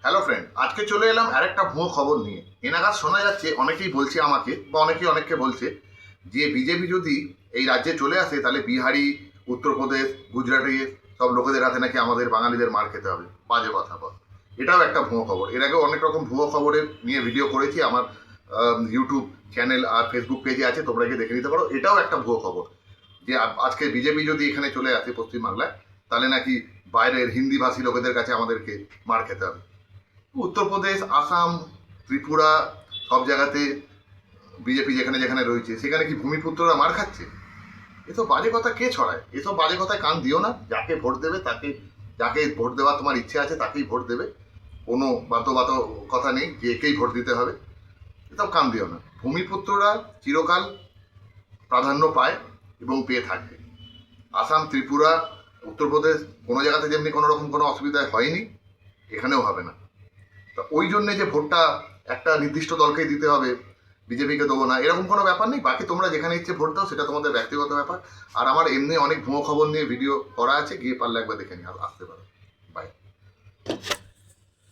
Hello friend, আজকে চলে এলাম আরেকটা ভুয়ো খবর নিয়ে। এনাগাছ শোনা যাচ্ছে, অনেকেই বলছে আমাকে বা অনেককে বলছে যে বিজেপি যদি এই রাজ্যে চলে আসে তাহলে বিহারি, উত্তরপ্রদেশ, গুজরাটি সব লোকেদের হাতে নাকি আমাদের বাঙালিদের মার খেতে হবে। বাজে কথা বল। এটাও একটা ভুয়ো খবর। এর আগে অনেক রকম ভুয়ো খবরের নিয়ে ভিডিও করেছি, আমার ইউটিউব চ্যানেল আর ফেসবুক পেজে আছে, তোমরা গিয়ে দেখে নিতে পারো। এটাও একটা ভুয়ো খবর যে আজকে বিজেপি যদি এখানে চলে আসে পশ্চিমবাংলায়, তাহলে নাকি বাইরের হিন্দিভাষী লোকেদের কাছে আমাদেরকে মার খেতে হবে। উত্তরপ্রদেশ, আসাম, ত্রিপুরা সব জায়গাতে বিজেপি যেখানে যেখানে রয়েছে সেখানে কি ভূমিপুত্ররা মার খাচ্ছে? এসব বাজে কথা কে ছড়ায়? এসব বাজে কথায় কান দিও না। যাকে ভোট দেবে যাকে ভোট দেওয়ার তোমার ইচ্ছে আছে তাকেই ভোট দেবে। কোনো বাতো কথা নেই যে একেই ভোট দিতে হবে। এসব কান দিও না। ভূমিপুত্ররা চিরকাল প্রাধান্য পায় এবং পেয়ে থাকবে। আসাম, ত্রিপুরা, উত্তরপ্রদেশ কোনো জায়গাতে যেমনি কোনো রকম কোনো অসুবিধা হয়নি, এখানেও হবে না। তা ওই জন্যে যে ভোটটা একটা নির্দিষ্ট দলকেই দিতে হবে, বিজেপিকে দেবো না, এরকম কোনো ব্যাপার নেই। বাকি তোমরা যেখানে ইচ্ছে ভোট দাও, সেটা তোমাদের ব্যক্তিগত ব্যাপার। আর আমার এমনি অনেক ভুয়ো খবর নিয়ে ভিডিও করা আছে, গিয়ে পারলে একবার দেখে নিয়ে আসতে পারো। বাই।